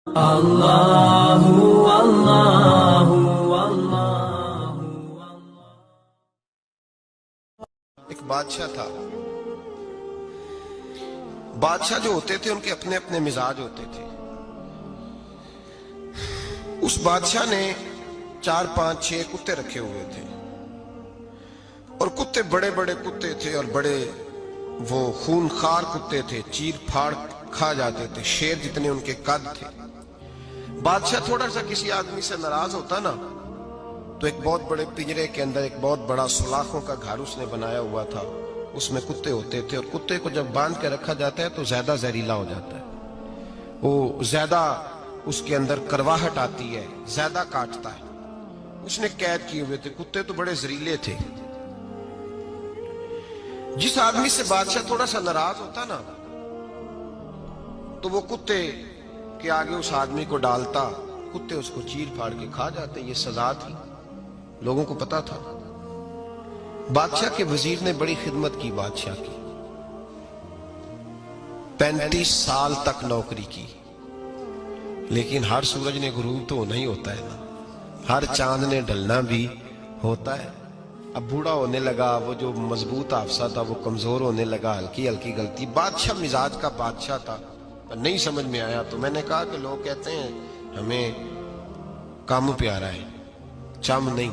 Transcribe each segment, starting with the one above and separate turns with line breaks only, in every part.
Allahu Allahu Allahu।
ایک بادشاہ تھا۔ بادشاہ جو ہوتے تھے ان کے اپنے اپنے مزاج ہوتے تھے۔ اس بادشاہ نے 4 5 6 کتے رکھے ہوئے تھے، اور کتے بڑے بڑے کتے تھے، اور بڑے وہ خونخوار کتے تھے، چیر پھاڑ کھا جاتے تھے، شیر جتنے ان کے قد تھے۔ بادشاہ تھوڑا سا کسی آدمی سے ناراض ہوتا نا تو ایک بہت بڑے پنجرے کے اندر ایک بہت بڑا سلاخوں کا گھر اس نے بنایا ہوا تھا، اس میں کتے ہوتے تھے، اور کتے کو جب باندھ کے رکھا جاتا ہے تو زیادہ زہریلا ہو جاتا ہے، وہ زیادہ اس کے اندر کرواہٹ آتی ہے، زیادہ کاٹتا ہے۔ اس نے قید کیے ہوئے تھے، کتے تو بڑے زہریلے تھے۔ جس آدمی سے بادشاہ تھوڑا سا ناراض ہوتا نا تو وہ کتے کے آگے اس آدمی کو ڈالتا، کتے اس کو چیر پھاڑ کے کھا جاتے۔ یہ سزا تھی، لوگوں کو پتا تھا۔ بادشاہ کے وزیر نے بڑی خدمت کی بادشاہ کی، 35 سال تک نوکری کی، لیکن ہر سورج نے غروب تو ہونا ہی ہوتا ہے نا، ہر چاند نے ڈھلنا بھی ہوتا ہے۔ اب بوڑھا ہونے لگا، وہ جو مضبوط حافظہ تھا وہ کمزور ہونے لگا، ہلکی ہلکی غلطی۔ بادشاہ مزاج کا بادشاہ تھا، نہیں سمجھ میں آیا تو میں نے کہا کہ لوگ کہتے ہیں ہمیں کام پیارا ہے، چم نہیں،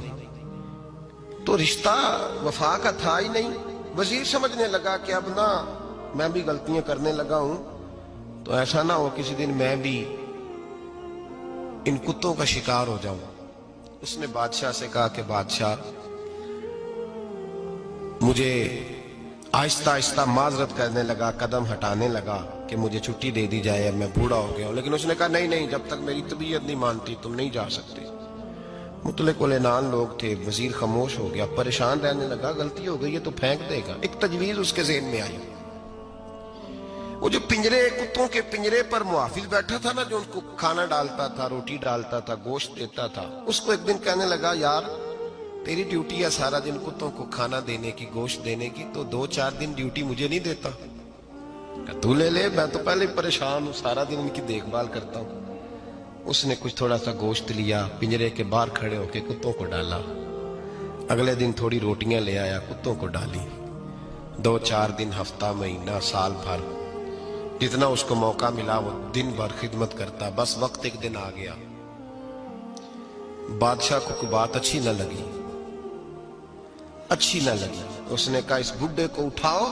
تو رشتہ وفا کا تھا ہی نہیں۔ وزیر سمجھنے لگا کہ اب نہ میں بھی غلطیاں کرنے لگا ہوں تو ایسا نہ ہو کسی دن میں بھی ان کتوں کا شکار ہو جاؤں۔ اس نے بادشاہ سے کہا کہ بادشاہ مجھے آہستہ آہستہ معذرت کرنے لگا، قدم ہٹانے لگا کہ مجھے چھٹی دے دی جائے، اب میں بوڑھا ہو گیا ہوں۔ لیکن اس نے کہا نہیں، جب تک میری طبیعت نہیں مانتی تم نہیں جا سکتے۔ مطلق العنان لوگ تھے، وزیر خاموش ہو گیا، پریشان رہنے لگا، غلطی ہو گئی ہے تو پھینک دے گا۔ ایک تجویز اس کے ذہن میں آئی، وہ جو پنجرے، کتوں کے پنجرے پر محافظ بیٹھا تھا نا، جو ان کو کھانا ڈالتا تھا، روٹی ڈالتا تھا، گوشت دیتا تھا، اس کو ایک دن کہنے لگا یار تیری ڈیوٹی ہے سارا دن کتوں کو کھانا دینے کی، گوشت دینے کی، تو 2 4 دن ڈیوٹی مجھے نہیں دیتا؟ کہ تو لے لے، میں تو پہلے پریشان ہوں، سارا دن ان کی دیکھ بھال کرتا ہوں۔ اس نے کچھ تھوڑا سا گوشت لیا، پنجرے کے باہر کھڑے ہو کے کتوں کو ڈالا۔ اگلے دن تھوڑی روٹیاں لے آیا، کتوں کو ڈالی۔ 2 4 دن، ہفتہ، مہینہ، سال بھر، جتنا اس کو موقع ملا وہ دن بھر خدمت کرتا۔ بس وقت ایک دن آ گیا، بادشاہ کو کوئی بات اچھی نہ لگی۔ اس نے کہا اس بڈھے کو اٹھاؤ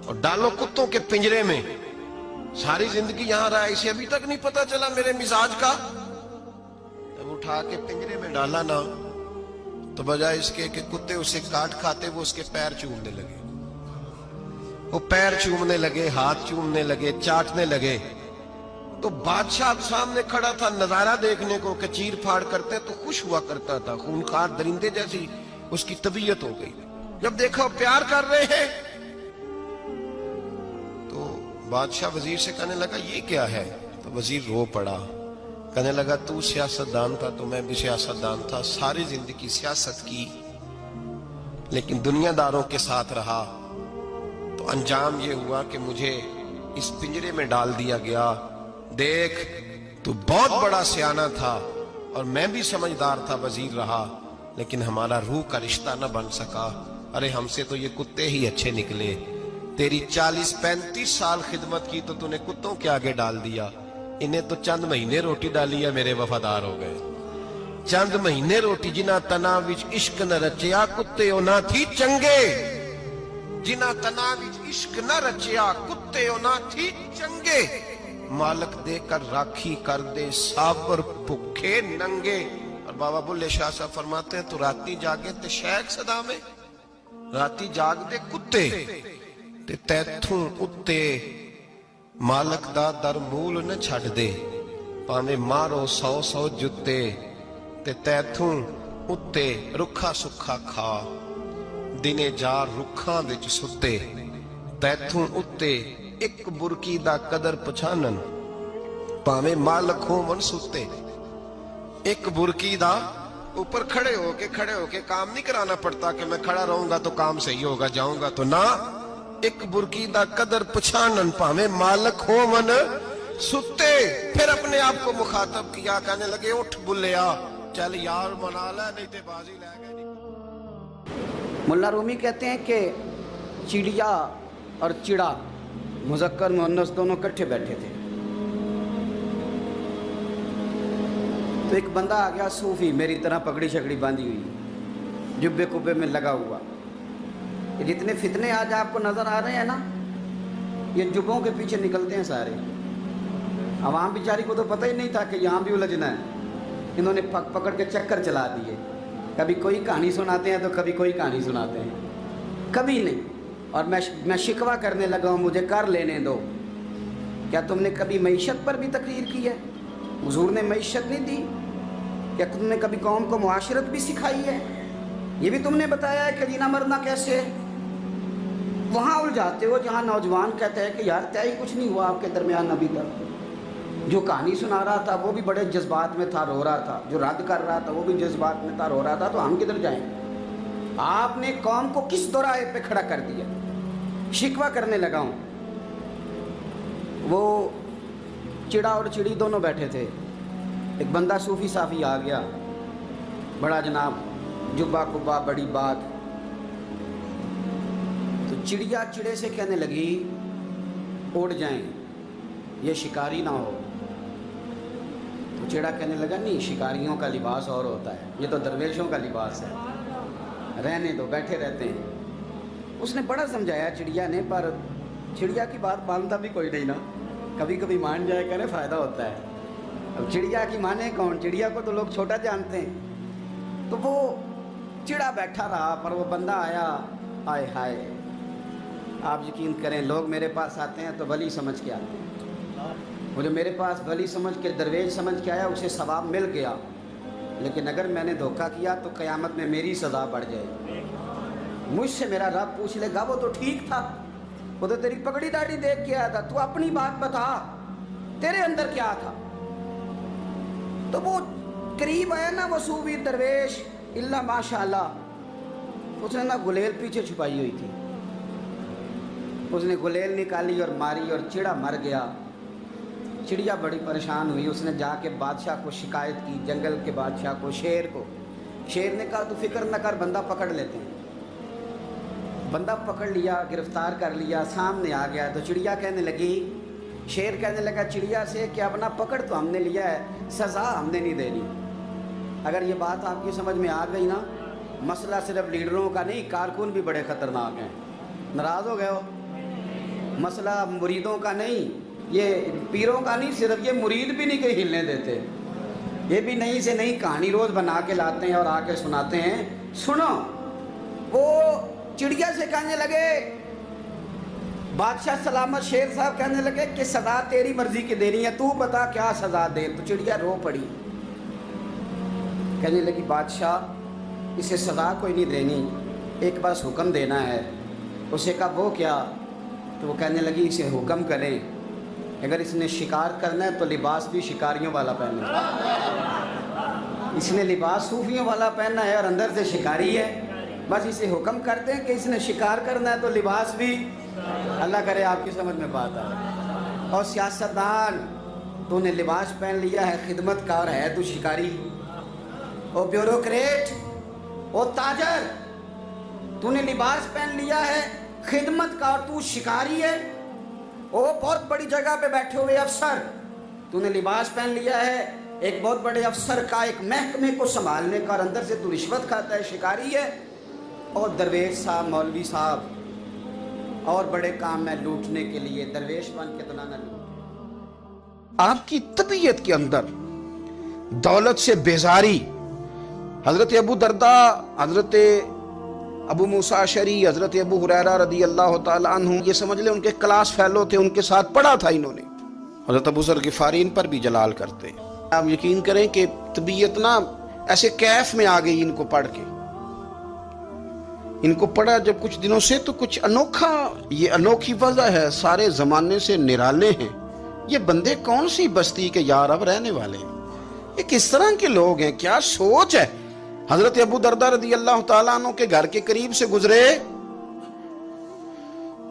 اور ڈالو کتوں کے پنجرے میں، ساری زندگی یہاں رہا، اسے ابھی تک نہیں پتا چلا میرے مزاج کا۔ جب اٹھا کے پنجرے میں ڈالا نا تو بجائے اس کے کہ کتے اسے کاٹ کھاتے، وہ اس کے پیر چومنے لگے، وہ پیر چومنے لگے، ہاتھ چومنے لگے، چاٹنے لگے۔ تو بادشاہ سامنے کھڑا تھا نظارہ دیکھنے کو کہ چیر پھاڑ کرتے تو خوش ہوا کرتا تھا، خونخوار درندے جیسی اس کی طبیعت ہو گئی۔ جب دیکھا پیار کر رہے ہیں تو بادشاہ وزیر سے کہنے لگا یہ کیا ہے؟ تو وزیر رو پڑا، کہنے لگا تو سیاستدان تھا تو میں بھی سیاستدان تھا، ساری زندگی سیاست کی، لیکن دنیا داروں کے ساتھ رہا تو انجام یہ ہوا کہ مجھے اس پنجرے میں ڈال دیا گیا۔ دیکھ تو بہت بڑا سیانہ تھا اور میں بھی سمجھدار تھا، وزیر رہا، لیکن ہمارا روح کا رشتہ نہ بن سکا۔ ارے ہم سے تو یہ کتے ہی اچھے نکلے، تیری 40 35 سال خدمت کی تو نے کتوں کے آگے ڈال دیا، انہیں تو چند مہینے روٹی ڈالی ہے، میرے وفادار ہو گئے۔ چند مہینے روٹی، جنہ تنا وچ عشق نہ رچیا کتے او نہ تھی چنگے، جنہ تنا وچ عشق نہ رچیا کتے او نہ تھی چنگے، مالک دے کر راکھی کر دے سابر بھکھے ننگے۔ اور بابا بلے شاہ صاحب فرماتے ہیں تو راتی جاگے تے شیخ صدا میں، راتی جاگ دے کتے تے تیتھوں اتے مالک دا در مول نہ چھڑ دے، پاویں مارو 100 جتے تے تیتھوں اتے رکھا سکھا کھا، دنے جار رکھاں وچ ستے، تیتھوں اتے ایک برکی دا قدر پچھانن، پاویں مالک ہوں من ستے۔ ایک برکی دا اوپر کھڑے ہو کے کام نہیں کرانا پڑتا کہ میں کھڑا رہوں گا تو کام صحیح ہوگا، جاؤں گا تو نہ، ایک برکی دا قدر پچھانن، پاویں مالک ہو من सुते फिर अपने आप को मुखातब किया, कहने लगे उठ बुल्लिया, चल यार मना ले नहीं ते बाजी ले गए।
मुल्ला रूमी कहते हैं कि चिड़िया और चिड़ा मुज़क्कर मुअन्नस दोनों इकट्ठे बैठे थे। तो एक बंदा आ गया सूफी, मेरी तरह पगड़ी शकड़ी बांधी हुई, जुब्बे कुब्बे में लगा हुआ। ये जितने फितने आज आपको नज़र आ रहे हैं ना, ये जुब्बों के पीछे निकलते हैं सारे। आवाम बेचारी को तो पता ही नहीं था कि यहाँ भी उलझना है। इन्होंने पकड़ के चक्कर चला दिए, कभी कोई कहानी सुनाते हैं तो कभी कोई कहानी सुनाते हैं, कभी नहीं। और मैं शिकवा करने लगा हूँ, मुझे कर लेने दो। क्या तुमने कभी मईशत पर भी तकरीर की है? हुजूर ने मईशत नहीं दी? क्या तुमने कभी कौम को मुआशरत भी सिखाई है? ये भी तुमने बताया है कि जीना मरना कैसे है? वहाँ उलझाते हो जहाँ नौजवान कहते हैं कि यार तय कुछ नहीं हुआ आपके दरमियान अभी तक। जो कहानी सुना रहा था वो भी बड़े जज्बात में था, रो रहा था। जो रद्द कर रहा था वो भी जज्बात में था, रो रहा था। तो हम किधर जाएं? आपने कौम को किस दोराहे पे खड़ा कर दिया? शिकवा करने लगा हूँ। वो चिड़ा और चिड़ी दोनों बैठे थे। एक बंदा सूफी साफी आ गया, बड़ा जनाब, जुब्बा कुब्बा, बड़ी बात। तो चिड़िया चिड़े से कहने लगी उड़ जाएं, ये शिकारी ना हो। तो चिड़ा कहने लगा नहीं, शिकारियों का लिबास और होता है, ये तो दरवेशों का लिबास है, रहने दो, बैठे रहते हैं। उसने बड़ा समझाया चिड़िया ने, पर चिड़िया की बात मानता भी कोई नहीं ना। कभी कभी मान जाए करे फ़ायदा होता है। अब चिड़िया की माने कौन? चिड़िया को तो लोग छोटा जानते हैं। तो वो चिड़ा बैठा रहा, पर वो बंदा आया। आए हाय, आप यकीन करें, लोग मेरे पास आते हैं तो वली समझ के आते हैं। वो जो मेरे पास वली समझ के, दरवेश समझ के आया, उसे सवाब मिल गया। लेकिन अगर मैंने धोखा किया तो क़यामत में मेरी सज़ा बढ़ जाएगी। मुझसे मेरा रब पूछ लेगा, वो तो ठीक था, वो तो तेरी पगड़ी दाढ़ी देख के आया था, तू अपनी बात बता, तेरे अंदर क्या था? तो वो करीब आया ना, वो सूफी दरवेश, इल्ला माशाअल्लाह, उसने ना गुलेल पीछे छुपाई हुई थी, उसने गुलेल निकाली और मारी और चिड़ा मर गया। चिड़िया बड़ी परेशान हुई, उसने जाके बादशाह को शिकायत की, जंगल के बादशाह को, शेर को। शेर ने कहा तू फिक्र न कर, बंदा पकड़ लेते हैं। बंदा पकड़ लिया, गिरफ्तार कर लिया, सामने आ गया। तो चिड़िया कहने लगी, शेर कहने लगा चिड़िया से कि अब ना पकड़ तो हमने लिया है, सज़ा हमने नहीं देनी। अगर ये बात आपकी समझ में आ गई ना, मसला सिर्फ लीडरों का नहीं, कारकुन भी बड़े ख़तरनाक हैं। नाराज़ हो गए हो? मसला मुरीदों का नहीं, ये पीरों का नहीं, सिर्फ ये मुरीद भी नहीं कहीं हिलने देते। ये भी नई से नई कहानी रोज़ बना के लाते हैं और आके सुनाते हैं। सुनो, वो चिड़िया से कहने लगे, बादशाह सलामत, शेर साहब कहने लगे कि सज़ा तेरी मर्जी की देनी है, तू बता क्या सज़ा दे। तो चिड़िया रो पड़ी, कहने लगी बादशाह इसे सज़ा कोई नहीं देनी, एक बस हुक्म देना है। उसे कहा वो क्या? तो वो कहने लगी इसे हुक्म करें, अगर इसने शिकार करना है तो लिबास भी शिकारियों वाला पहने। इसने लिबास सूफियों वाला पहनना है और अंदर से शिकारी है। बस इसे हुक्म करते हैं कि इसने शिकार करना है तो लिबास भी। अल्लाह करे आपकी समझ में बात आए। और सियासतदान, तूने लिबास पहन लिया है खिदमतकार है, तू शिकारी। और ब्यूरोक्रेट, ओ ताजर, तूने लिबास पहन लिया है खिदमतकार, तू शिकारी है। ओ बहुत बड़ी जगह पे बैठे हुए अफसर, तूने लिबास पहन लिया है एक बहुत बड़े अफसर का, एक महकमे को संभालने का, और अंदर से तू रिश्वत खाता है, शिकारी है। और दरवेश साहब, मौलवी साहब और बड़े काम में लूटने के लिए दरवेश बन के तो ना लूट। आपकी तबीयत के अंदर दौलत से बेजारी, हजरत अबू दरदा, हजरत अबू मूसा अशरी, हजरत अबू हुरैरा रदी अल्लाह ताला अन्हु, ये समझ ले उनके क्लास फेलो थे, उनके साथ पढ़ा था इन्होंने। हजरत अबू ज़र गिफारी इन पर भी जलाल करते। आप यकीन करें कि तबीयत ना ऐसे कैफ में आ गई इनको पढ़ के। इनको पढ़ा जब कुछ दिनों से, तो कुछ अनोखा, ये अनोखी वजह है, सारे जमाने से निराले हैं ये बंदे। कौन सी बस्ती के यार अब रहने वाले हैं, ये किस तरह के लोग हैं, क्या सोच है। हजरत अबू दरदा रदी अल्लाह ताला अन्हु के घर के करीब से गुजरे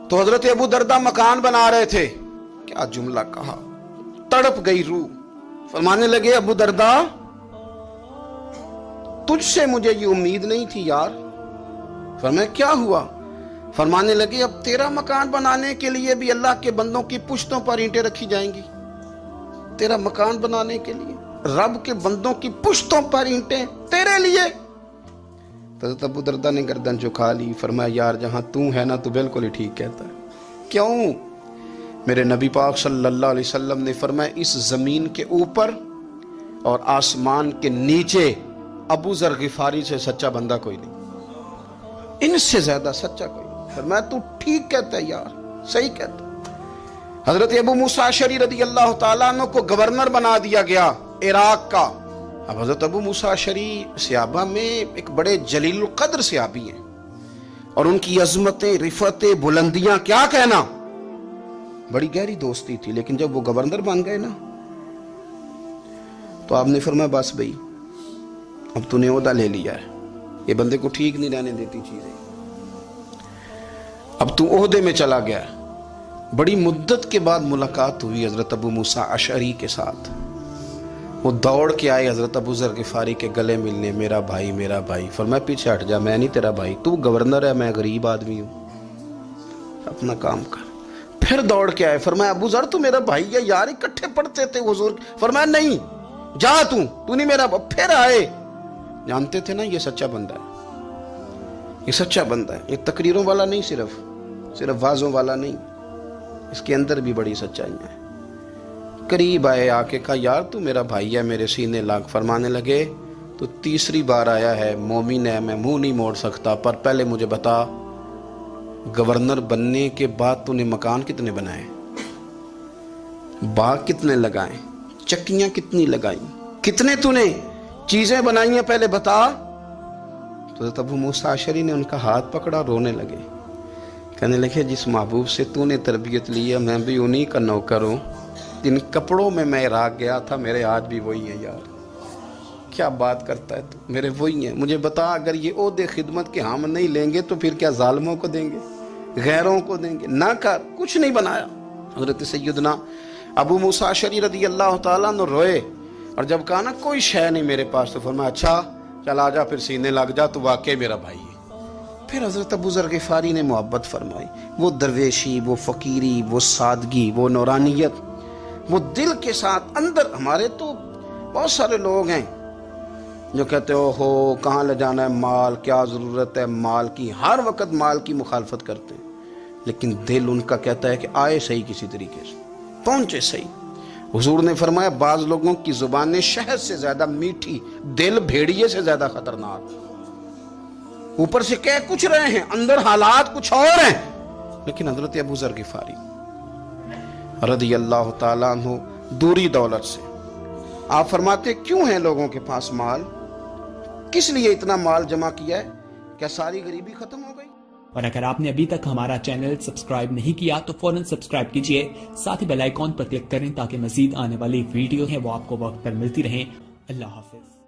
तो हजरत अबू दरदा मकान बना रहे थे। क्या जुमला कहा, तड़प गई रूह। फरमाने लगे अबू दरदा तुझसे मुझे ये उम्मीद नहीं थी यार। फरमाया क्या हुआ? फरमाने लगे अब तेरा मकान बनाने के लिए भी अल्लाह के बंदों की पुश्तों पर ईंटें रखी जाएंगी। तेरा मकान बनाने के लिए रब के बंदों की पुश्तों पर ईंटें तेरे लिए। तो अबू दरदा ने गर्दन झुका ली। फरमाया यार जहां तू है ना तू बिल्कुल ही ठीक कहता है। क्यों? मेरे नबी पाक सल्लल्लाहु अलैहि वसल्लम ने फरमाया इस जमीन के ऊपर और आसमान के नीचे अबू जर गिफारी से सच्चा बंदा कोई नहीं, इनसे ज्यादा सच्चा कोई नहीं। फरमाया तू ठीक कहता है यार, सही कहता है। हजरत अबू मूसा अशरी रदी अल्लाह तआला अन्हु को गवर्नर बना दिया गया इराक का। अब हजरत अबू मूसा अशरी सहाबा में एक बड़े जलील कद्र सहाबी हैं और उनकी अजमतें, रिफतें, बुलंदियां क्या कहना, बड़ी गहरी दोस्ती थी। लेकिन जब वो गवर्नर बन गए ना तो आपने फरमाया बस भाई अब तूने ओहदा ले लिया है, ये बंदे को ठीक नहीं रहने देती चीजें, अब तू ओहदे में चला गया। बड़ी मुद्दत के बाद मुलाकात हुई हजरत अबू मूसा अशरी के साथ। वो दौड़ के आए हजरत अबू जर गिफारी के गले मिलने, मेरा भाई मेरा भाई। फरमाया पीछे हट जा, मैं नहीं तेरा भाई, तू गवर्नर है, मैं गरीब आदमी हूं, अपना काम कर। फिर दौड़ के आए। फरमाया अबू जर तू मेरा भाई है यार, इकट्ठे पढ़ते थे हुजूर। फरमाया नहीं जा तू नहीं मेरा। फिर आए। जानते थे ना ये सच्चा बंदा है, ये सच्चा बंदा है, ये तकरीरों वाला नहीं, सिर्फ वाजों वाला नहीं, इसके अंदर भी बड़ी सच्चाई है। करीब आए, आके कहा यार तू मेरा भाई है, मेरे सीने लाग। फरमाने लगे तो तीसरी बार आया है, मोमिन है, मैं मुंह नहीं मोड़ सकता, पर पहले मुझे बता गवर्नर बनने के बाद तूने मकान कितने बनाए, बाग कितने लगाए, चक्कियां कितनी लगाई, कितने तूने चीजें बनाई हैं, पहले बता। तो अबू मूसा अशरी ने उनका हाथ पकड़ा, रोने लगे। कहने लगे जिस महबूब से तूने तरबियत ली है मैं भी उन्हीं का नौकर हूं, जिन कपड़ों में मैं इराक गया था मेरे आज भी वही है यार। क्या बात करता है तू, मेरे वही है। मुझे बता अगर ये ओहदे खिदमत के हम नहीं लेंगे तो फिर क्या जालिमों को देंगे, गैरों को देंगे? ना कर, कुछ नहीं बनाया। हजरत सैयदना अबू मूसा अशरी रदी अल्लाह तआला अन्हु रोए और जब कहा ना कोई शय नहीं मेरे पास, तो फरमाया अच्छा चल आ जा, फिर सीने लग जा, तू वाकई मेरा भाई है। फिर हजरत अबू जर गिफारी ने मोहब्बत फरमाई। वो दरवेशी, वो फकीरी, वो सादगी, वो नौरानियत, वो दिल के साथ अंदर। हमारे तो बहुत सारे लोग हैं जो कहते हो कहाँ ले जाना है माल, क्या ज़रूरत है माल की, हर वक्त माल की मुखालफत करते हैं, लेकिन दिल उनका कहता है कि आए सही, किसी तरीके से पहुंचे सही। हुजूर ने फरमाया बाज लोगों की जुबानें शहद से ज्यादा मीठी, दिल भेड़िए से ज्यादा खतरनाक। ऊपर से कह कुछ रहे हैं, अंदर हालात कुछ और हैं। लेकिन हजरत अबू जर गिफारी रज़ी अल्लाह ताला अन्हु दूरी दौलत से, आप फरमाते क्यों है लोगों के पास माल, किस लिए इतना माल जमा किया है, क्या सारी गरीबी खत्म हो गई?
और अगर आपने अभी तक हमारा चैनल सब्सक्राइब नहीं किया तो फौरन सब्सक्राइब कीजिए, साथ ही बेल आइकॉन पर क्लिक करें ताकि मजीद आने वाली वीडियो है वो आपको वक्त पर मिलती रहें। अल्लाह हाफिज।